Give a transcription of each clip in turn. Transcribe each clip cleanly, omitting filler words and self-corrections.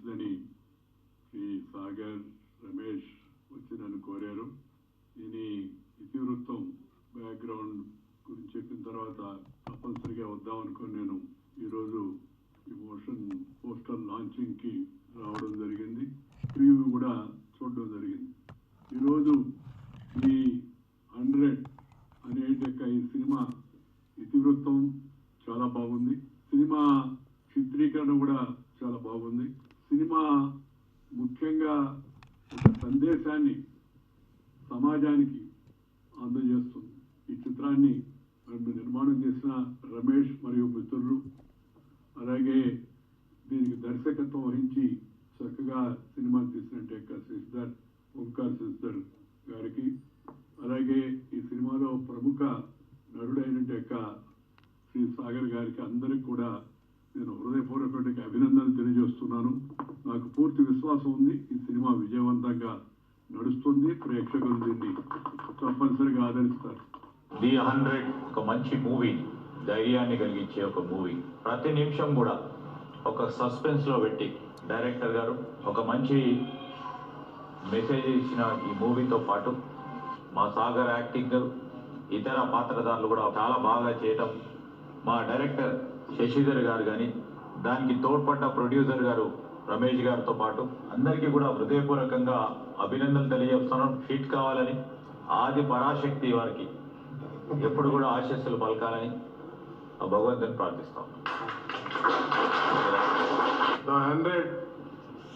మంచిదని శ్రీ సాగర్ రమేష్ వచ్చి నన్ను కోరారు. దీని ఇతివృత్తం బ్యాక్గ్రౌండ్ గురించి చెప్పిన తర్వాత తప్పనిసరిగా వద్దాం అనుకుని నేను ఈరోజు ఈ మోషన్ పోస్టర్ లాంచింగ్కి రావడం జరిగింది. ప్రివ్యూ కూడా చూడడం జరిగింది. ఈరోజు ఈ 100 అనే ఈ సినిమా ఇతివృత్తం చాలా బాగుంది. సినిమా చిత్రీకరణ కూడా చాలా బాగుంది. సినిమా ముఖ్యంగా ఒక సందేశాన్ని సమాజానికి అందజేస్తుంది. ఈ చిత్రాన్ని నిర్మాణం చేసిన రమేష్ మరియు మిత్రులు, అలాగే దీనికి దర్శకత్వం వహించి చక్కగా సినిమా తీసినట్టు శశిధర్ ఓంకార్ శశిధర్ గారికి, అలాగే ఈ సినిమాలో ప్రముఖ నరుడైనట్టు శ్రీ సాగర్ గారికి అందరికి కూడా నేను హృదయపూర్వక అభినందనలు తెలియజేస్తున్నాను. నాకు పూర్తి విశ్వాసం ఉంది ఈ సినిమా విజయవంతంగా నడుస్తుంది. ప్రేక్షకులు దీన్ని తప్పనిసరిగా ఆదరిస్తారు. ది 100 ఒక మంచి మూవీ, ధైర్యాన్ని కలిగించే ఒక మూవీ. ప్రతి నిమిషం కూడా ఒక సస్పెన్స్లో పెట్టి డైరెక్టర్ గారు ఒక మంచి మెసేజ్ ఇచ్చిన ఈ మూవీతో పాటు మా సాగర్ యాక్టింగ్, ఇతర పాత్రధారులు కూడా చాలా బాగా చేయటం, మా డైరెక్టర్ శశిధర్ గారు కానీ, దానికి తోడ్పడ్డ ప్రొడ్యూసర్ గారు రమేష్ గారితో పాటు అందరికీ కూడా హృదయపూర్వకంగా అభినందనలు తెలియజేస్తున్నాం. హిట్ కావాలని ఆది పరాశక్తి వారికి ఎప్పుడు కూడా ఆశీస్సులు పలకాలని ఆ భగవంతుని ప్రార్థిస్తాం. 100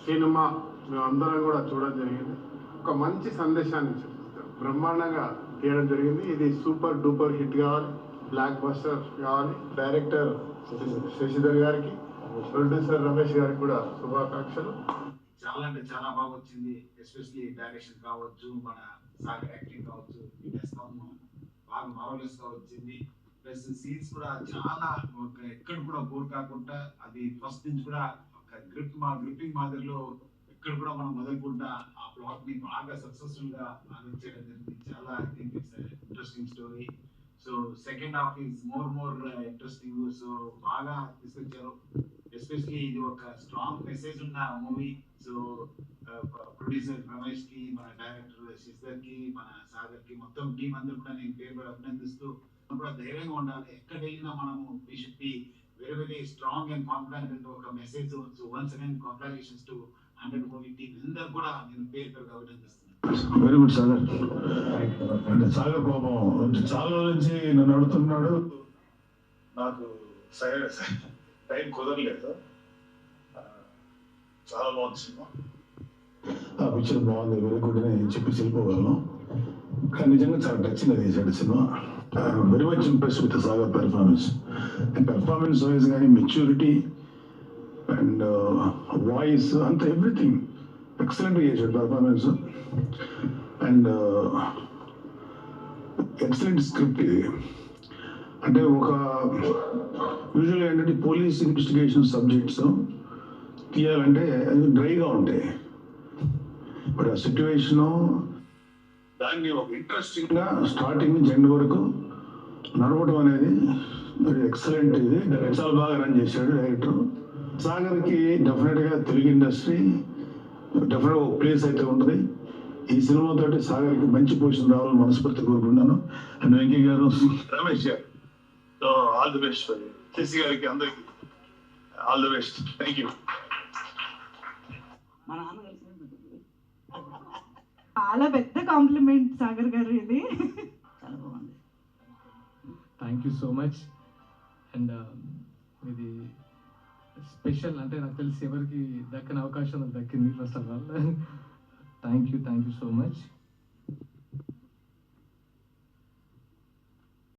సినిమా మేమందరం కూడా చూడడం జరిగింది. ఒక మంచి సందేశాన్ని బ్రహ్మాండంగా తీయడం జరిగింది. ఇది సూపర్ డూపర్ హిట్ కావాలి, బ్లాక్ బస్టర్ కావాలి. డైరెక్టర్ శశిధర్ గారికి, ప్రొడ్యూసర్ రమేష్ గారికి కూడా శుభాకాంక్షలు. చాలా అంటే చాలా బాగా వచ్చింది. ఎస్పెషలీ డైరెక్షన్ కావచ్చు, మన సాగర్ యాక్టింగ్ కావచ్చు, బాగా మార్వెలస్ గా వచ్చింది. ప్లస్ సీన్స్ కూడా చాలా ఎక్కడ కూడా బోర్ కాకుండా, అది ఫస్ట్ నుంచి కూడా ఒక గ్రిప్పింగ్ మాదిరిలో ఎక్కడ కూడా మనం మొదలుకుంటా ఆ ప్లాట్ ని బాగా సక్సెస్ఫుల్ గా అందించడం జరిగింది. చాలా I think it's interesting story. So second half is more interesting. So బాగా తీసుకొచ్చారు. ఎస్పెషలీ ఇది ఒక స్ట్రాంగ్ మెసేజ్ ఉన్న మూవీ. సో ప్రొడ్యూసర్ రమేష్ కి, మన డైరెక్టర్ శశిధర్ కి, మన సాగర్ కి, మొత్తం టీం అందరూ కూడా నేను పేరు అభినందిస్తూ, కూడా ధైర్యంగా ఉండాలి. ఎక్కడ వెళ్ళినా మనము we should be very strong and confident అంటే ఒక message. So once again congratulations to 100 movie team అందరూ కూడా నేను పేరు అభినందిస్తున్నాను. Very good Sagar. అంటే సాగర్ పాపం చాలా నుంచి నన్ను అడుగుతున్నాడు, నాకు టైం కుదరలేదు. చాలా బాగుంది సినిమా. ఆ పిక్చర్ బాగుంది, వెరీ గుడ్ అని చెప్పి వెళ్ళిపోగలను. కానీ నిజంగా చాలా టచ్గా చేశాడు cinema. Very much impressed with Sagar performance. Performance wise కానీ మెచ్యూరిటీ అండ్ వాయిస్ అంత ఎవ్రీథింగ్ ఎక్సలెంట్గా చేశాడు పెర్ఫార్మెన్స్. అండ్ ఎక్సలెంట్ స్క్రిప్ట్ ఇది. అంటే ఒక యూజువల్గా ఏంటంటే పోలీస్ ఇన్వెస్టిగేషన్ సబ్జెక్ట్స్ తీయాలంటే డ్రైగా ఉంటాయి. బట్ ఆ సిచ్యువేషను దాన్ని ఒక ఇంట్రెస్టింగ్గా స్టార్టింగ్ నుంచి ఎండ్ వరకు నడవడం అనేది వెరీ ఎక్సలెంట్. ఇది చాలా బాగా రన్ చేశాడు డైరెక్టర్. సాగర్కి డెఫినెట్గా తెలుగు ఇండస్ట్రీ డెఫినెట్గా ఒక ప్లేస్ అయితే ఉంటుంది. ఈ సినిమాతో సాగర్కి మంచి పొజిషన్ రావాలని మనస్ఫూర్తి కోరుకుంటున్నాను. అండ్ వెంకయ్య గారు, రమేష్ గారు, ఆల్ ది బెస్ట్. శశి గారికి అందరికి all the best. Thank you. చాలా పెద్ద కాంప్లిమెంట్ సాగర్ గారు, ఇది చాలా బాగుంది. Thank you so much. And ఇది స్పెషల్ అంటే నాకు తెలిసి ఎవరికి దక్కని అవకాశం దక్కింది. First of all thank you so much.